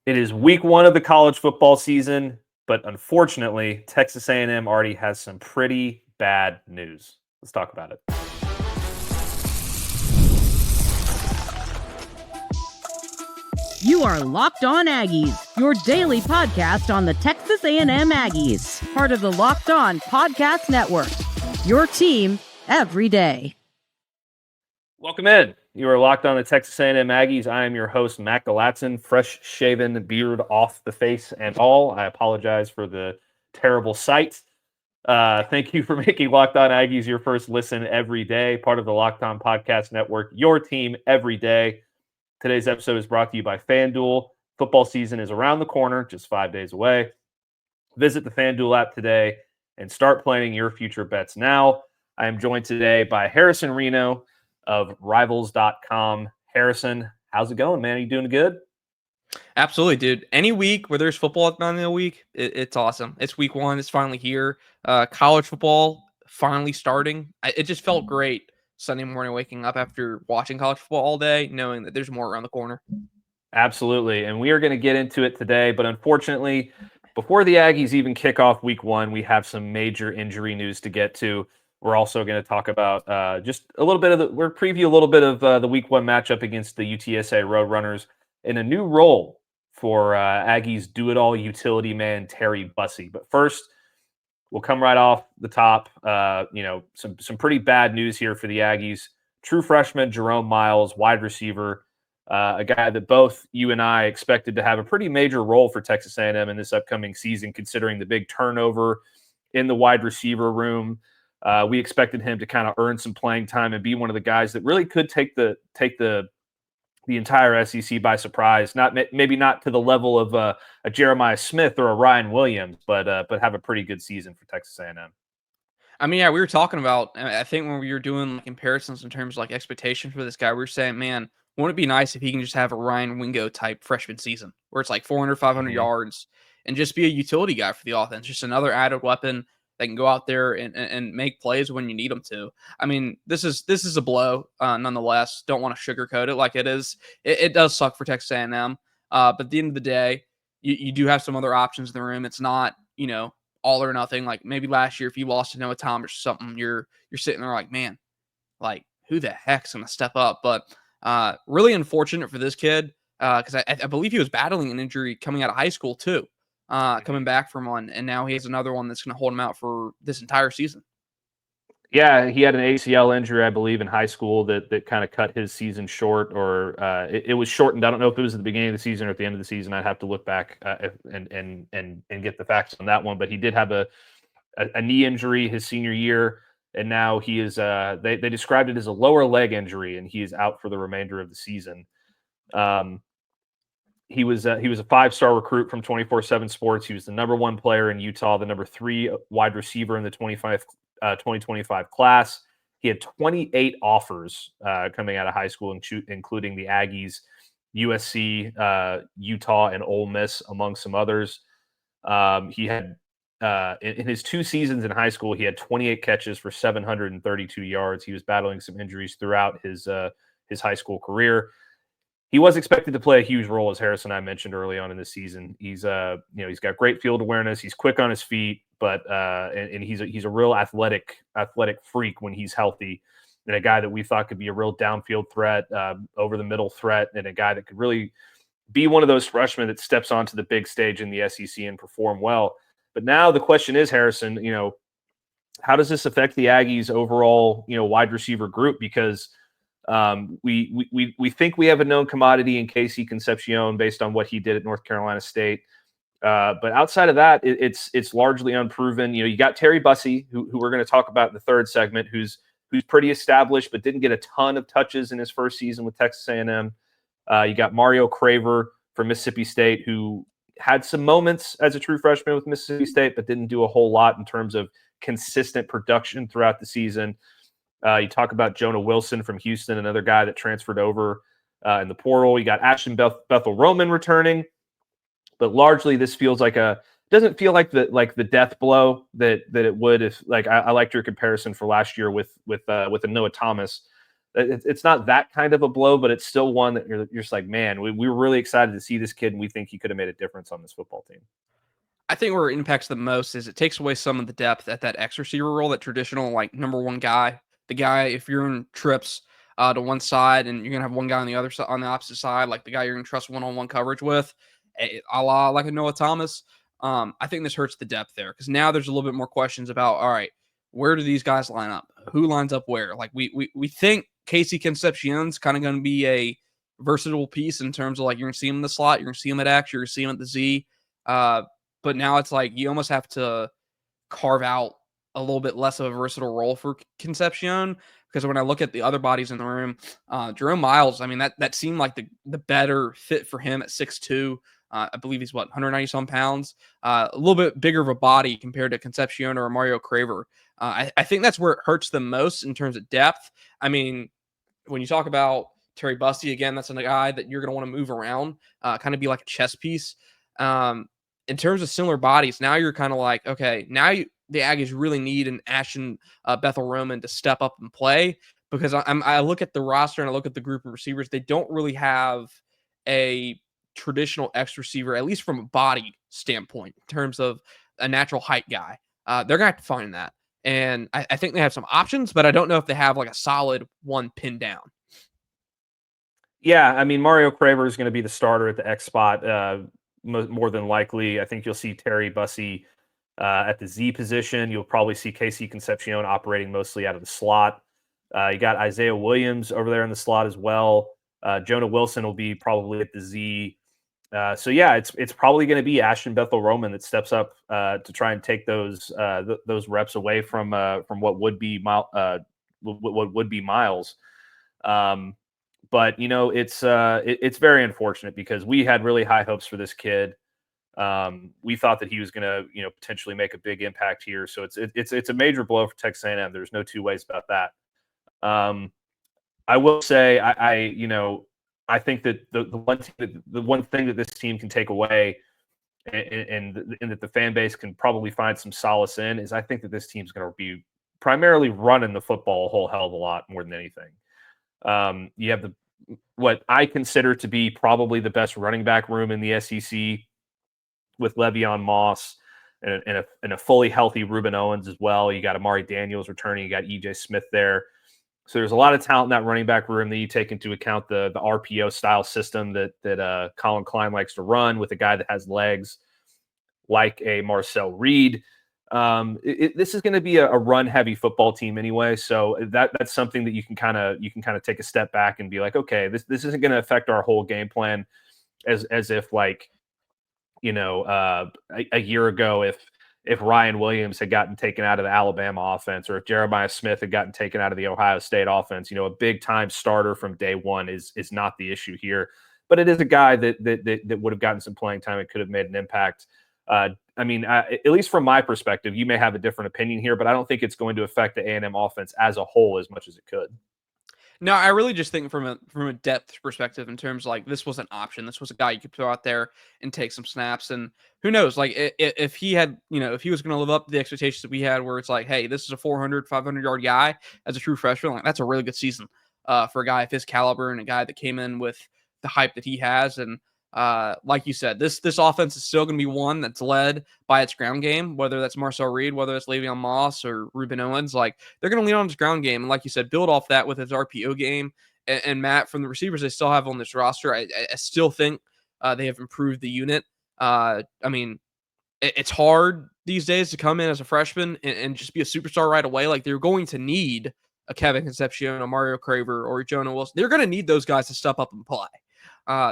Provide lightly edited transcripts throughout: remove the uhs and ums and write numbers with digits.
It is week one of the college football season, but unfortunately, Texas A&M already has some pretty bad news. Let's talk about it. You are Locked On Aggies, your daily podcast on the Texas A&M Aggies, part of the Locked On Podcast Network, your team every day. Welcome in. You are Locked On the Texas A&M Aggies. I am your host, Matt Galatzan, fresh-shaven, beard off the face and all. I apologize for the terrible sight. Thank you for making Locked On Aggies your first listen every day, part of the Locked On Podcast Network, your team every day. Today's episode is brought to you by FanDuel. Football season is around the corner, just 5 days away. Visit the FanDuel app today and start planning your future bets now. I am joined today by Harrison Reno of Rivals.com. Harrison, how's it going, man? Are you doing good? Absolutely, dude. Any week where there's football at the end of the week, it's awesome. It's week one. It's finally here. College football finally starting. It just felt great Sunday morning waking up after watching college football all day, knowing that there's more around the corner. Absolutely. And we are going to get into it today. But unfortunately, before the Aggies even kick off week one, we have some major injury news to get to. We're also going to talk about just a little bit of we're preview a little bit of the week one matchup against the UTSA Roadrunners in a new role for Aggies do-it-all utility man Terry Bussey. But first, we'll come right off the top. Some pretty bad news here for the Aggies. True freshman Jerome Myles, wide receiver, a guy that both you and I expected to have a pretty major role for Texas A&M in this upcoming season, considering the big turnover in the wide receiver room. We expected him to kind of earn some playing time and be one of the guys that really could take the entire SEC by surprise. Maybe not to the level of a Jeremiah Smith or a Ryan Williams, but have a pretty good season for Texas A&M. I mean, yeah, we were talking about. I think when we were doing comparisons in terms of expectations for this guy, we were saying, man, wouldn't it be nice if he can just have a Ryan Wingo type freshman season where it's 400, 500 yards and just be a utility guy for the offense, just another added weapon that can go out there and make plays when you need them to. I mean, this is a blow, nonetheless. Don't want to sugarcoat it like it is. It does suck for Texas A&M, but at the end of the day, you do have some other options in the room. It's not, all or nothing. Like maybe last year, if you lost to Noah Thomas or something, you're sitting there man, who the heck's going to step up? But really unfortunate for this kid because I believe he was battling an injury coming out of high school too. Coming back from one, and now he has another one that's going to hold him out for this entire season. Yeah, he had an ACL injury, I believe, in high school that kind of cut his season short, or it was shortened. I don't know if it was at the beginning of the season or at the end of the season. I'd have to look back and get the facts on that one. But he did have a knee injury his senior year, and now he is. They described it as a lower leg injury, and he is out for the remainder of the season. He was a 5-star recruit from 24/7 Sports. He was the number 1 player in Utah, the number 3 wide receiver in the 2025 class. He had 28 offers coming out of high school, including the Aggies, USC, Utah, and Ole Miss, among some others. He had in his 2 seasons in high school, he had 28 catches for 732 yards. He was battling some injuries throughout his high school career. He was expected to play a huge role, as Harrison and I mentioned early on in the season. He's he's got great field awareness. He's quick on his feet, but and he's a real athletic freak when he's healthy, and a guy that we thought could be a real downfield threat, over the middle threat, and a guy that could really be one of those freshmen that steps onto the big stage in the SEC and perform well. But now the question is, Harrison, how does this affect the Aggies' overall wide receiver group? Because we think we have a known commodity in Casey Concepcion based on what he did at North Carolina State. But outside of that, it's largely unproven. You got Terry Bussey, who we're going to talk about in the third segment, who's pretty established, but didn't get a ton of touches in his first season with Texas A&M. You got Mario Craver from Mississippi State, who had some moments as a true freshman with Mississippi State, but didn't do a whole lot in terms of consistent production throughout the season. You talk about Jonah Wilson from Houston, another guy that transferred over in the portal. You got Ashton Bethel Roman returning, but largely this feels doesn't feel like the death blow that it would if I liked your comparison for last year with a Noah Thomas. it's not that kind of a blow, but it's still one that you're just like, man, we were really excited to see this kid, and we think he could have made a difference on this football team. I think where it impacts the most is it takes away some of the depth at that X receiver role, that traditional like number one guy. The guy, if you're in trips to one side and you're gonna have one guy on the other side, on the opposite side, like the guy you're gonna trust one-on-one coverage with, a la like a Noah Thomas. I think this hurts the depth there because now there's a little bit more questions about, all right, where do these guys line up? Who lines up where? Like we think Casey Concepcion's kind of going to be a versatile piece in terms of like you're gonna see him in the slot, you're gonna see him at X, you're gonna see him at the Z. But now it's like you almost have to carve out a little bit less of a versatile role for Concepcion, because when I look at the other bodies in the room, Jerome Myles, I mean, that seemed like the better fit for him at 6'2". I believe he's 190 some pounds, a little bit bigger of a body compared to Concepcion or Mario Craver. I think that's where it hurts the most in terms of depth. I mean, when you talk about Terry Bussey, again, that's a guy that you're going to want to move around, kind of be like a chess piece. In terms of similar bodies, now you're kind of like, okay, now the Aggies really need an Ashton Bethel Roman to step up and play, because I look at the roster and I look at the group of receivers. They don't really have a traditional X receiver, at least from a body standpoint, in terms of a natural height guy. They're going to have to find that. And I think they have some options, but I don't know if they have like a solid one pinned down. Yeah, I mean, Mario Craver is going to be the starter at the X spot. More than likely, I think you'll see Terry Bussey at the Z position. You'll probably see Casey Concepcion operating mostly out of the slot. You got Isaiah Williams over there in the slot as well. Jonah Wilson will be probably at the Z. So yeah, it's probably going to be Ashton Bethel Roman that steps up to try and take those reps away from what would be Myles. But it's very unfortunate because we had really high hopes for this kid. We thought that he was going to potentially make a big impact here. So it's a major blow for Texas A&M. There's no two ways about that. I will say I think that the one thing that this team can take away and that the fan base can probably find some solace in is I think that this team's going to be primarily running the football a whole hell of a lot more than anything. You have what I consider to be probably the best running back room in the SEC with Le'Veon Moss and a fully healthy Ruben Owens as well. You got Amari Daniels returning. You got EJ Smith there. So there's a lot of talent in that running back room that you take into account the RPO style system that Colin Klein likes to run with a guy that has legs like a Marcel Reed. This is going to be a run-heavy football team anyway, so that's something that you can kind of take a step back and be like, okay, this isn't going to affect our whole game plan, as if like a year ago if Ryan Williams had gotten taken out of the Alabama offense, or if Jeremiah Smith had gotten taken out of the Ohio State offense. A big time starter from day one is not the issue here, but it is a guy that would have gotten some playing time and could have made an impact. At least from my perspective, you may have a different opinion here, but I don't think it's going to affect the A&M offense as a whole as much as it could. No, I really just think from a depth perspective, in terms of like this was an option. This was a guy you could throw out there and take some snaps. And who knows, like if he had, if he was going to live up to the expectations that we had, where it's like, hey, this is a 400, 500-yard guy as a true freshman, like that's a really good season for a guy of his caliber and a guy that came in with the hype that he has. And like you said, this offense is still going to be one that's led by its ground game, whether that's Marcel Reed, whether it's Le'Veon Moss or Ruben Owens. Like they're going to lean on his ground game, and like you said, build off that with his RPO game. And Matt, from the receivers they still have on this roster, I still think they have improved the unit. It's hard these days to come in as a freshman and just be a superstar right away. Like they're going to need a Kevin Concepcion, a Mario Craver, or a Jonah Wilson. They're going to need those guys to step up and play.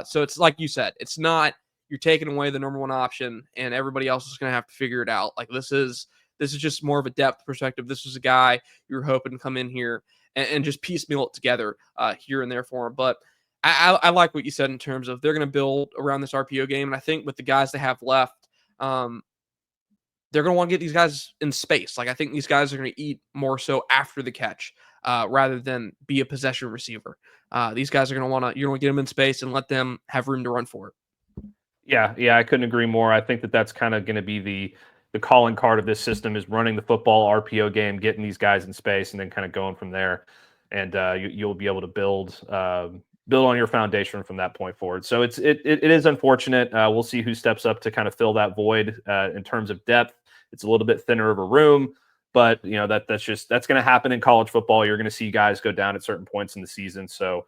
So it's like you said, it's not you're taking away the number one option and everybody else is going to have to figure it out. Like this is just more of a depth perspective. This was a guy you were hoping to come in here and just piecemeal it together here and there for him. But I like what you said in terms of they're going to build around this RPO game. And I think with the guys they have left, they're going to want to get these guys in space. Like I think these guys are going to eat more so after the catch rather than be a possession receiver. These guys are going to want to, you're going to get them in space and let them have room to run for it. Yeah, I couldn't agree more. I think that's kind of going to be the calling card of this system is running the football RPO game, getting these guys in space, and then kind of going from there. and you'll be able to build on your foundation from that point forward. So it is unfortunate. We'll see who steps up to kind of fill that void in terms of depth. It's a little bit thinner of a room, but that's going to happen in college football. You're going to see guys go down at certain points in the season. So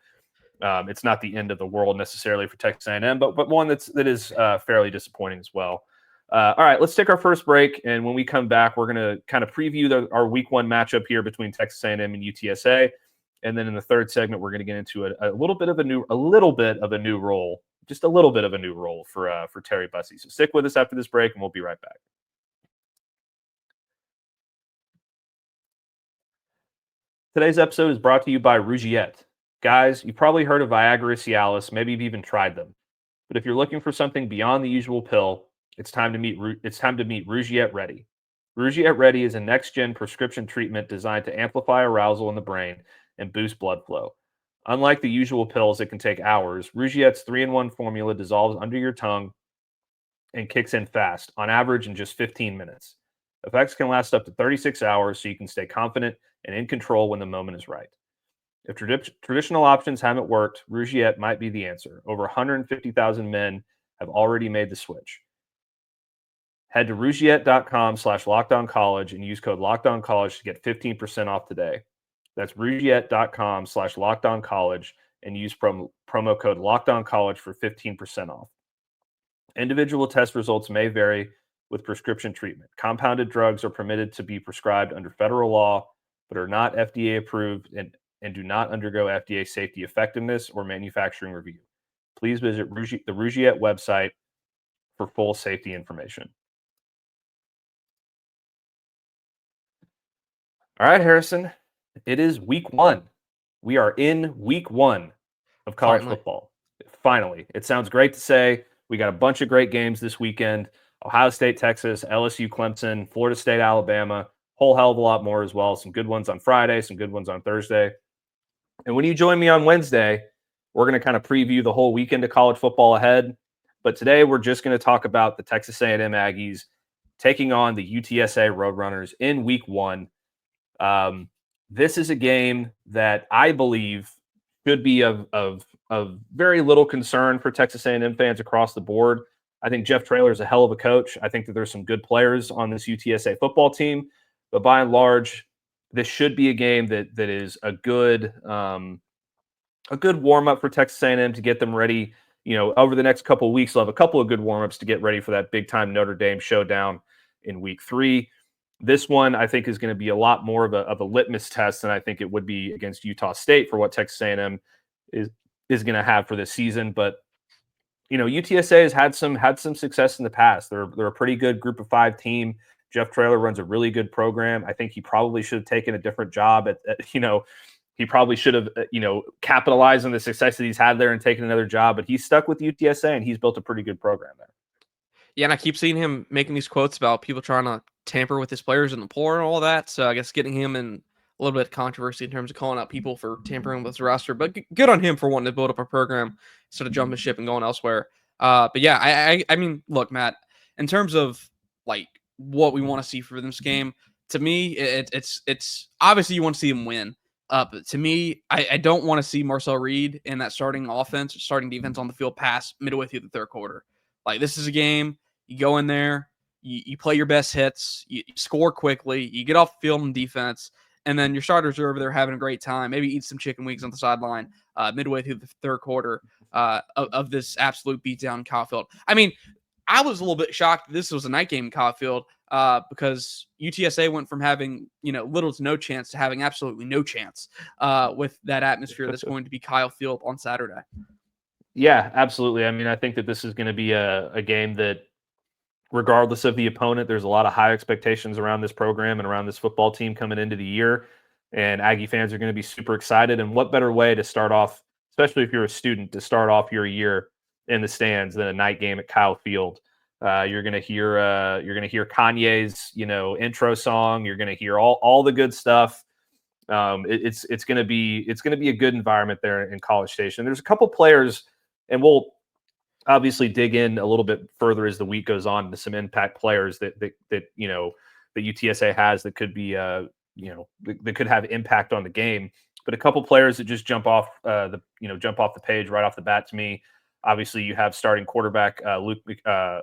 it's not the end of the world necessarily for Texas A&M, but one that is fairly disappointing as well. All right, let's take our first break, and when we come back, we're going to kind of preview our Week 1 matchup here between Texas A&M and UTSA, and then in the third segment, we're going to get into a little bit of a new role, just a little bit of a new role for Terry Bussey. So stick with us after this break, and we'll be right back. Today's episode is brought to you by Rougiette. Guys, you've probably heard of Viagra, Cialis, maybe you've even tried them. But if you're looking for something beyond the usual pill, it's time to meet Rougiette Ready. Rougiette Ready is a next-gen prescription treatment designed to amplify arousal in the brain and boost blood flow. Unlike the usual pills that can take hours, Rougiette's 3-in-1 formula dissolves under your tongue and kicks in fast, on average in just 15 minutes. Effects can last up to 36 hours, so you can stay confident and in control when the moment is right. If traditional options haven't worked, Rougiette might be the answer. Over 150,000 men have already made the switch. Head to rougiette.com/lockedoncollege and use code LockedOnCollege to get 15% off today. That's rougiette.com/lockedoncollege and use promo code LockedOnCollege for 15% off. Individual test results may vary with prescription treatment. Compounded drugs are permitted to be prescribed under federal law, but are not FDA approved and do not undergo FDA safety effectiveness or manufacturing review. Please visit the Rougiette website for full safety information. All right, Harrison, it is Week 1. We are in Week 1 of college football. Finally. It sounds great to say. We got a bunch of great games this weekend. Ohio State, Texas, LSU, Clemson, Florida State, Alabama, whole hell of a lot more as well. Some good ones on Friday, some good ones on Thursday. And when you join me on Wednesday, we're going to kind of preview the whole weekend of college football ahead. But today we're just going to talk about the Texas A&M Aggies taking on the UTSA Roadrunners in Week 1. This is a game that I believe should be of very little concern for Texas A&M fans across the board. I think Jeff Traylor is a hell of a coach. I think that there's some good players on this UTSA football team, but by and large, this should be a game that is a good warm up for Texas A&M to get them ready. Over the next couple of weeks, they'll have a couple of good warm ups to get ready for that big time Notre Dame showdown in Week 3. This one, I think, is going to be a lot more of a litmus test than I think it would be against Utah State for what Texas A&M is going to have for this season. But UTSA has had some success in the past. They're a pretty good Group of 5 team. Jeff Traylor runs a really good program. I think he probably should have taken a different job he probably should have capitalized on the success that he's had there and taken another job. But he's stuck with UTSA and he's built a pretty good program there. Yeah, and I keep seeing him making these quotes about people trying to tamper with his players in the portal and all that. So I guess getting him in a little bit of controversy in terms of calling out people for tampering with his roster. But good on him for wanting to build up a program instead of jumping ship and going elsewhere. But yeah, I mean, look, Matt, in terms of like what we want to see for this game, to me, it's obviously you want to see him win. But to me, I don't want to see Marcel Reed in that starting defense on the field past midway through the third quarter. Like, this is a game, you go in there, you play your best hits, you score quickly, you get off the field in defense, and then your starters are over there having a great time. Maybe eat some chicken wings on the sideline midway through the third quarter of this absolute beatdown in Kyle Field. I mean, I was a little bit shocked this was a night game in Kyle Field because UTSA went from having little to no chance to having absolutely no chance with that atmosphere that's going to be Kyle Field on Saturday. Yeah, absolutely. I mean, I think that this is going to be a game that, regardless of the opponent, there's a lot of high expectations around this program and around this football team coming into the year. And Aggie fans are going to be super excited. And what better way to start off, especially if you're a student, to start off your year in the stands than a night game at Kyle Field. You're going to hear Kanye's intro song. You're going to hear all the good stuff. It's going to be a good environment there in College Station. There's a couple players, and we'll obviously dig in a little bit further as the week goes on to some impact players that UTSA has that could be that could have impact on the game. but a couple players that just jump off the page right off the bat to me. Obviously, you have starting quarterback Owen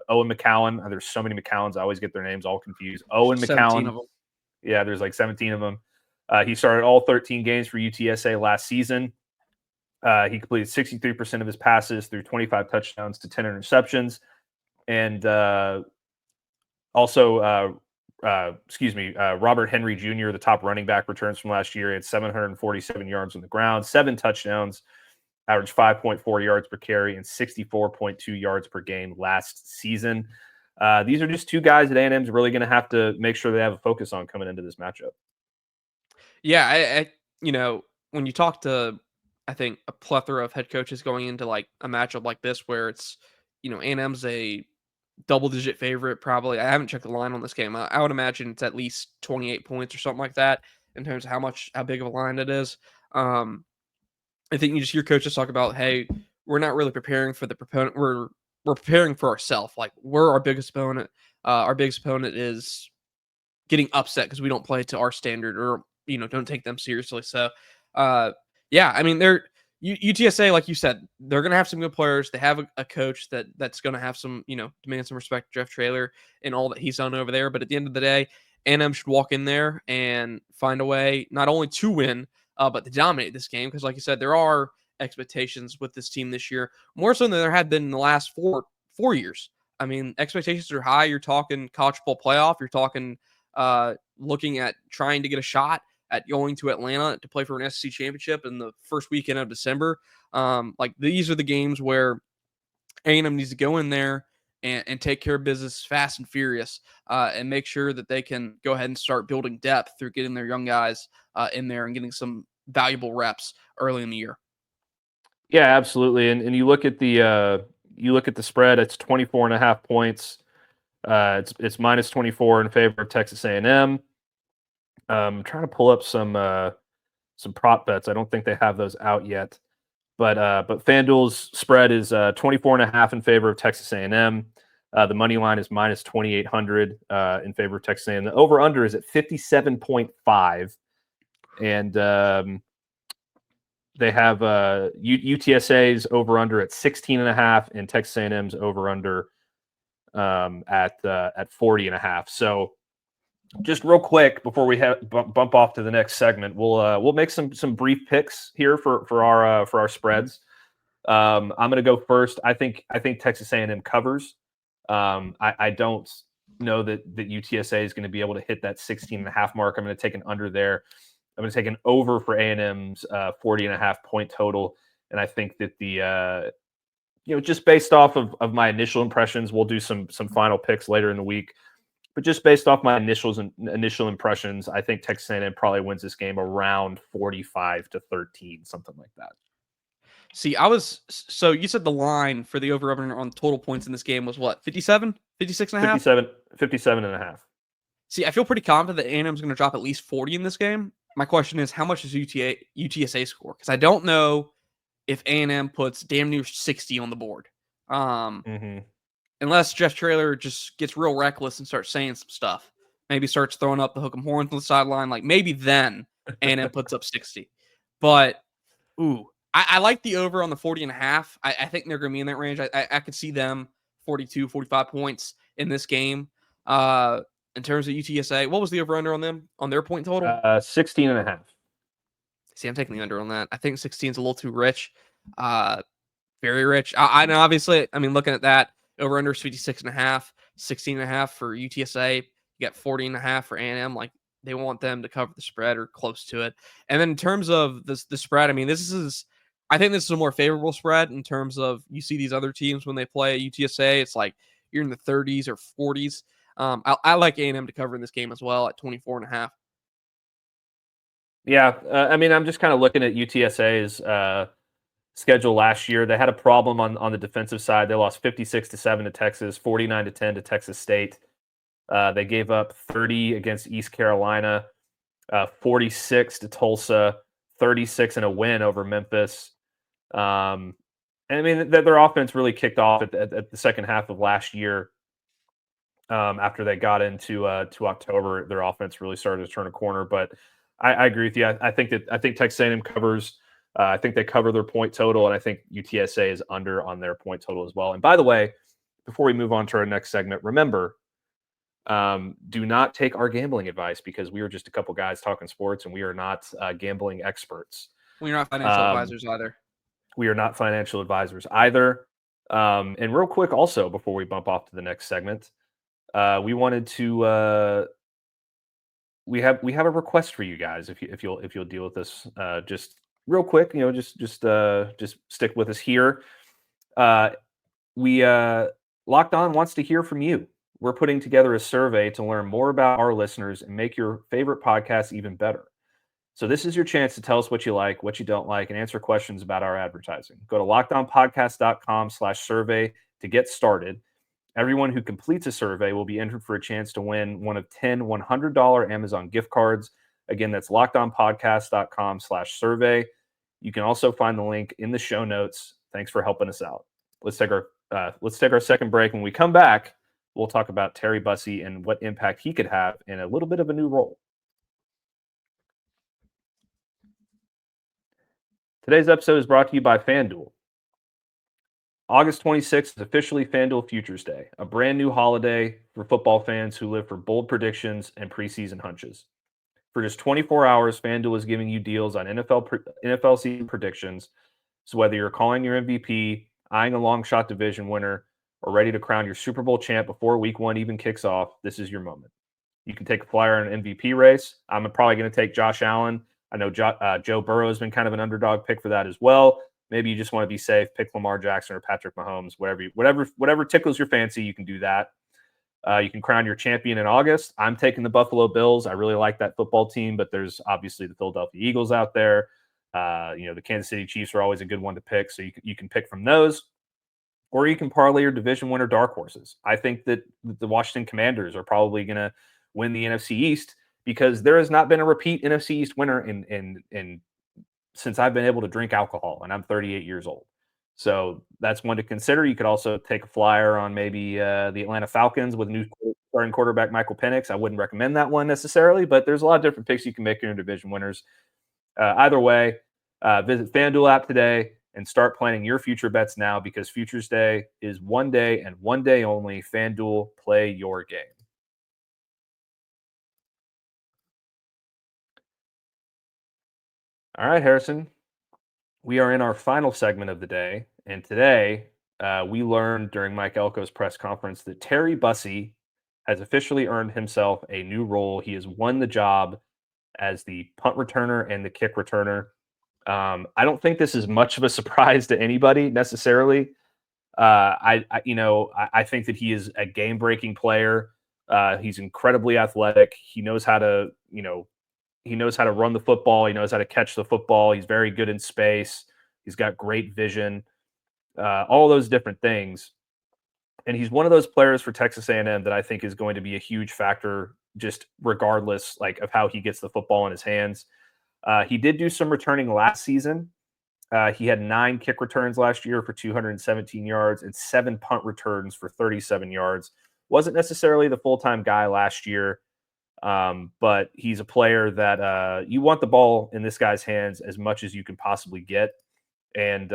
McCowan. There's so many McCowans, I always get their names all confused. Owen 17 McCowan. of them. Yeah, there's like 17 of them. He started all 13 games for UTSA last season. He completed 63% of his passes through 25 touchdowns to 10 interceptions. And Robert Henry Jr., the top running back, returns from last year. He had 747 yards on the ground, 7 touchdowns, averaged 5.4 yards per carry, and 64.2 yards per game last season. These are just two guys that A&M is really going to have to make sure they have a focus on coming into this matchup. Yeah, I when you talk to, I think, a plethora of head coaches going into like a matchup like this where it's, A&M's a double-digit favorite probably. I haven't checked the line on this game. I would imagine it's at least 28 points or something like that in terms of how big of a line it is. I think you just hear coaches talk about, hey, we're not really preparing for the proponent. We're preparing for ourselves. Like, we're our biggest opponent. Our biggest opponent is getting upset because we don't play to our standard or, don't take them seriously. So, yeah, I mean, UTSA, like you said, they're going to have some good players. They have a coach that's going to have some, demand some respect to Jeff Traylor and all that he's done over there. But at the end of the day, A&M should walk in there and find a way not only to win, but to dominate this game. Because like you said, there are expectations with this team this year, more so than there have been in the last four years. I mean, expectations are high. You're talking college football playoff. You're talking looking at trying to get a shot at going to Atlanta to play for an SEC championship in the first weekend of December. Like, these are the games where A&M needs to go in there and take care of business fast and furious and make sure that they can go ahead and start building depth through getting their young guys in there and getting some valuable reps early in the year. Yeah, absolutely. And you look at the spread, it's 24.5 points. It's minus 24 in favor of Texas A&M. I'm trying to pull up some prop bets. I don't think they have those out yet, but FanDuel's spread is 24.5 in favor of Texas A&M. The money line is minus 2,800 in favor of Texas A&M. The over under is at 57.5, and they have UTSA's over under at 16.5 and Texas A&M's over under at 40.5. So, just real quick before we bump off to the next segment, we'll make some brief picks here for our spreads. I'm going to go first. I think Texas A&M covers. I don't know that UTSA is going to be able to hit that 16.5 mark. I'm going to take an under there. I'm going to take an over for A&M's 40.5 point total, and I think that the just based off of my initial impressions, we'll do some final picks later in the week. But just based off my initial impressions, I think Texas A&M probably wins this game around 45-13, something like that. See, so you said the line for the over-under on total points in this game was what, 57? 56.5? 57.5. See, I feel pretty confident that A&M is going to drop at least 40 in this game. My question is, how much does UTSA score? Because I don't know if A&M puts damn near 60 on the board. Unless Jeff Traylor just gets real reckless and starts saying some stuff. Maybe starts throwing up the hook 'em horns on the sideline. Like, maybe then A&M puts up 60. But, I like the over on the 40.5. I think they're going to be in that range. I could see them 42, 45 points in this game. In terms of UTSA, what was the over-under on them, on their point total? 16.5. See, I'm taking the under on that. I think 16 is a little too rich. Very rich. I know, obviously, I mean, looking at that, over-under is 56.5, 16.5 for UTSA. You got 40.5 for A&M. Like, they want them to cover the spread or close to it. And then in terms of the spread, I mean, I think this is a more favorable spread in terms of you see these other teams when they play at UTSA. It's like you're in the 30s or 40s. I like A&M to cover in this game as well at 24.5. Yeah, I mean, I'm just kind of looking at UTSA's schedule last year. They had a problem on the defensive side. They lost 56-7 to Texas, 49-10 to Texas State. They gave up 30 against East Carolina, 46 to Tulsa, 36 in a win over Memphis. And I mean, their offense really kicked off at the second half of last year. After they got into October, their offense really started to turn a corner. But I agree with you. I think Texas A&M covers. I think they cover their point total, and I think UTSA is under on their point total as well. And by the way, before we move on to our next segment, remember, do not take our gambling advice because we are just a couple guys talking sports, and we are not gambling experts. We're not financial advisors either. We are not financial advisors either. And real quick, also before we bump off to the next segment, we wanted to we have a request for you guys. If you'll deal with this, just real quick, just stick with us here. We Locked On wants to hear from you. We're putting together a survey to learn more about our listeners and make your favorite podcast even better. So this is your chance to tell us what you like, what you don't like, and answer questions about our advertising. Go to lockedonpodcast.com/survey to get started. Everyone who completes a survey will be entered for a chance to win one of 10 $100 Amazon gift cards. Again, that's lockedonpodcast.com/survey. You can also find the link in the show notes. Thanks for helping us out. Let's take our second break. When we come back, we'll talk about Terry Bussey and what impact he could have in a little bit of a new role. Today's episode is brought to you by FanDuel. August 26th is officially FanDuel Futures Day, a brand new holiday for football fans who live for bold predictions and preseason hunches. For just 24 hours, FanDuel is giving you deals on NFL season predictions. So whether you're calling your MVP, eyeing a long shot division winner, or ready to crown your Super Bowl champ before Week 1 even kicks off, this is your moment. You can take a flyer on an MVP race. I'm probably going to take Josh Allen. I know Joe Burrow has been kind of an underdog pick for that as well. Maybe you just want to be safe, pick Lamar Jackson or Patrick Mahomes, whatever tickles your fancy, you can do that. You can crown your champion in August. I'm taking the Buffalo Bills. I really like that football team, but there's obviously the Philadelphia Eagles out there. The Kansas City Chiefs are always a good one to pick, so you can pick from those. Or you can parlay your division winner dark horses. I think that the Washington Commanders are probably going to win the NFC East because there has not been a repeat NFC East winner in since I've been able to drink alcohol, and I'm 38 years old. So that's one to consider. You could also take a flyer on maybe the Atlanta Falcons with new starting quarterback Michael Penix. I wouldn't recommend that one necessarily, but there's a lot of different picks you can make in your division winners. Either way, visit FanDuel app today and start planning your future bets now because Futures Day is one day and one day only. FanDuel, play your game. All right, Harrison. We are in our final segment of the day, and today we learned during Mike Elko's press conference that Terry Bussey has officially earned himself a new role. He has won the job as the punt returner and the kick returner. I don't think this is much of a surprise to anybody necessarily. I think that he is a game-breaking player. He's incredibly athletic. He knows how to, run the football. He knows how to catch the football. He's very good in space. He's got great vision. All those different things. And he's one of those players for Texas A&M that I think is going to be a huge factor, just regardless of how he gets the football in his hands. He did do some returning last season. He had 9 kick returns last year for 217 yards and 7 punt returns for 37 yards. Wasn't necessarily the full-time guy last year, but he's a player that you want the ball in this guy's hands as much as you can possibly get. And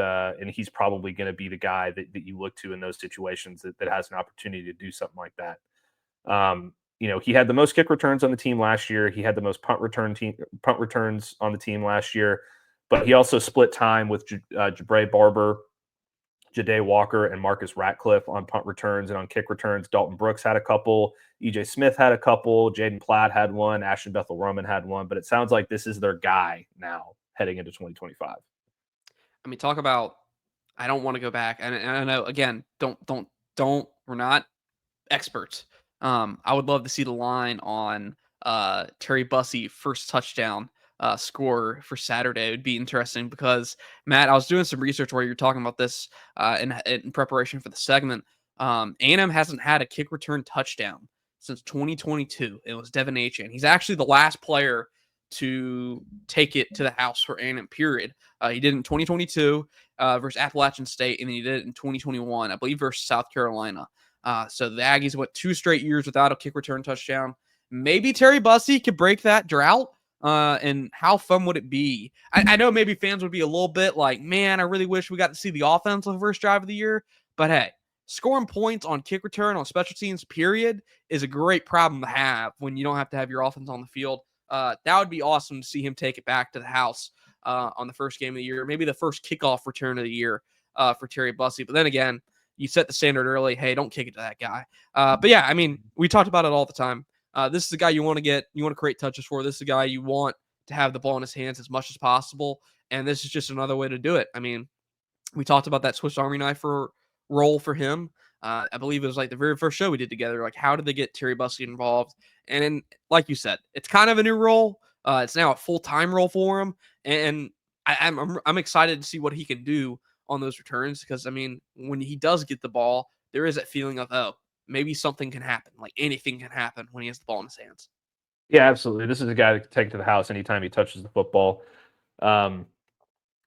he's probably going to be the guy that you look to in those situations that has an opportunity to do something like that. He had the most kick returns on the team last year. He had the most punt returns on the team last year, but he also split time with Jabre Barber, Ja'Day Walker, and Marcus Ratcliffe on punt returns and on kick returns. Dalton Brooks had a couple. EJ Smith had a couple. Jaden Platt had one. Ashton Bethel-Roman had one. But it sounds like this is their guy now heading into 2025. I mean, talk about, I don't want to go back. And I know, again, we're not experts. I would love to see the line on Terry Bussey first touchdown score for Saturday. It would be interesting because, Matt, I was doing some research while you're talking about this in preparation for the segment. A&M hasn't had a kick return touchdown since 2022. It was Devin Achane. He's actually the last player to take it to the house for A&M, period. He did it in 2022 versus Appalachian State, and then he did it in 2021, I believe, versus South Carolina. So the Aggies went 2 straight years without a kick return touchdown. Maybe Terry Bussey could break that drought. And how fun would it be? I know maybe fans would be a little bit like, man, I really wish we got to see the offense on the first drive of the year. But hey, scoring points on kick return, on special teams, period, is a great problem to have when you don't have to have your offense on the field. That would be awesome to see him take it back to the house on the first game of the year, maybe the first kickoff return of the year for Terry Bussey. But then again, you set the standard early. Hey, don't kick it to that guy. But yeah, I mean, we talked about it all the time. This is the guy you want to create touches for. This is the guy you want to have the ball in his hands as much as possible. And this is just another way to do it. I mean, we talked about that Swiss Army knife role for him. I believe it was like the very first show we did together. Like, how did they get Terry Bussey involved? And then, like you said, it's kind of a new role. It's now a full-time role for him. And I'm excited to see what he can do on those returns, because, I mean, when he does get the ball, there is that feeling of, oh, maybe something can happen. Like, anything can happen when he has the ball in his hands. Yeah, absolutely. This is a guy to take it to the house anytime he touches the football. My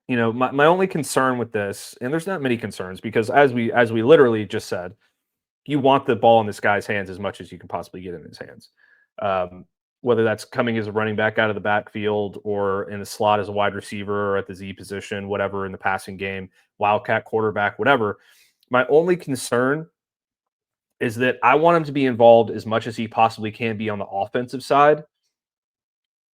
only concern with this, and there's not many concerns, because as we literally just said, you want the ball in this guy's hands as much as you can possibly get in his hands. Whether that's coming as a running back out of the backfield, or in the slot as a wide receiver, or at the Z position, whatever, in the passing game, wildcat quarterback, whatever. My only concern is that I want him to be involved as much as he possibly can be on the offensive side.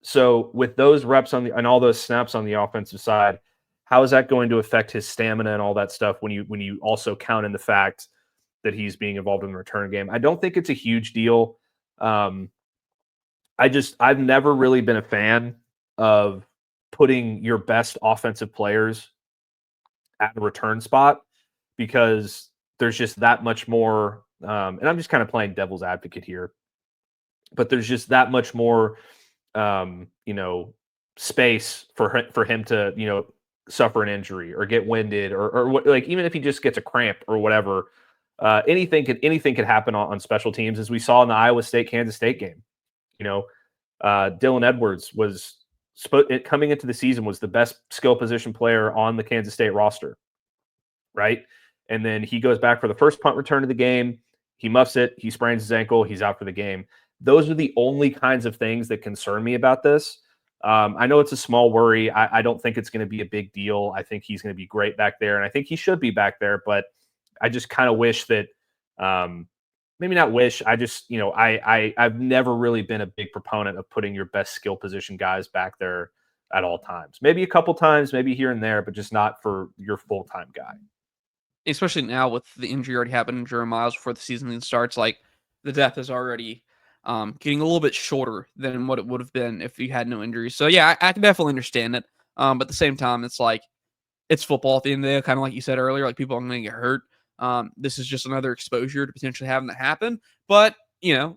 So with those reps and all those snaps on the offensive side, how is that going to affect his stamina and all that stuff when you also count in the fact that he's being involved in the return game? I don't think it's a huge deal. I've never really been a fan of putting your best offensive players at a return spot, because there's just that much more. And I'm just kind of playing devil's advocate here, but there's just that much more, space for him to, suffer an injury or get winded or like, even if he just gets a cramp or whatever, anything could happen on special teams, as we saw in the Iowa State Kansas State game. Dylan Edwards was coming into the season was the best skill position player on the Kansas State roster, right? And then he goes back for the first punt return of the game. He muffs it. He sprains his ankle. He's out for the game. Those are the only kinds of things that concern me about this. I know it's a small worry. I don't think it's going to be a big deal. I think he's going to be great back there, and I think he should be back there. But I just kind of wish that, maybe not wish. I just, I've never really been a big proponent of putting your best skill position guys back there at all times. Maybe a couple times, maybe here and there, but just not for your full-time guy. Especially now with the injury already happened in Jerome Myles before the season even starts, like, the depth is already getting a little bit shorter than what it would have been if you had no injuries. So yeah, I can definitely understand it. But at the same time, it's like, it's football at the end of the day, kind of like you said earlier, like, people are going to get hurt. This is just another exposure to potentially having that happen. But,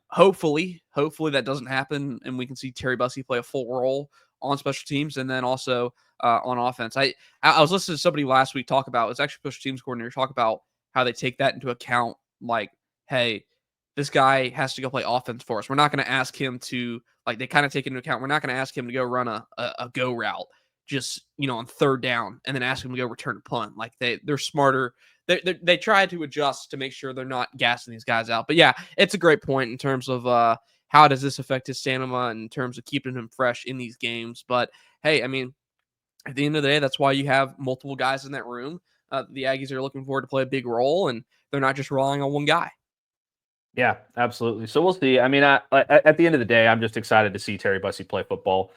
hopefully that doesn't happen, and we can see Terry Bussey play a full role on special teams, and then also on offense. I was listening to somebody last week talk about, it's actually special teams coordinator, talk about how they take that into account. Like, hey, this guy has to go play offense for us. We're not going to ask him to, like, they kind of take into account, we're not going to ask him to go run a go route just, on third down, and then ask him to go return a punt. Like, they're smarter. They try to adjust to make sure they're not gassing these guys out. But yeah, it's a great point in terms of how does this affect his stamina in terms of keeping him fresh in these games. But hey, I mean, at the end of the day, that's why you have multiple guys in that room. The Aggies are looking forward to play a big role, and they're not just relying on one guy. Yeah, absolutely. So we'll see. I mean, at the end of the day, I'm just excited to see Terry Bussey play football.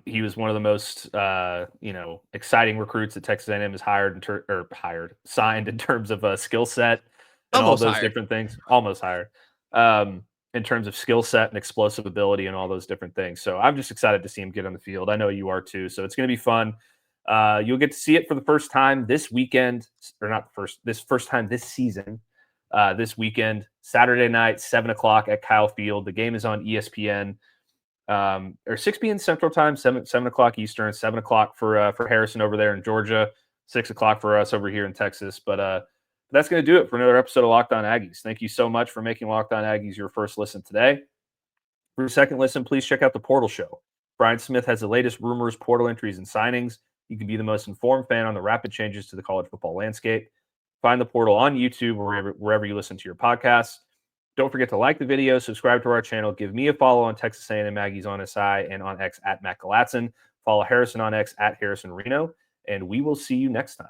He was one of the most, exciting recruits that Texas A&M has signed in terms of a skill set and Almost all those hired. different things. Almost hired. In terms of skill set and explosive ability and all those different things. So I'm just excited to see him get on the field. I know you are too. So it's going to be fun. You'll get to see it for the first time this weekend, or not first time this season. This weekend, Saturday night, 7:00 at Kyle Field. The game is on ESPN. Or 6 p.m. Central Time, 7:00 Eastern, 7:00 for Harrison over there in Georgia, 6:00 for us over here in Texas. But that's going to do it for another episode of Locked On Aggies. Thank you so much for making Locked On Aggies your first listen today. For your second listen, please check out the Portal Show. Brian Smith has the latest rumors, portal entries, and signings. You can be the most informed fan on the rapid changes to the college football landscape. Find the Portal on YouTube or wherever you listen to your podcasts. Don't forget to like the video, subscribe to our channel, give me a follow on Texas A&M Aggies on SI and on X at Matt Galatzan. Follow Harrison on X at Harrison Reno, and we will see you next time.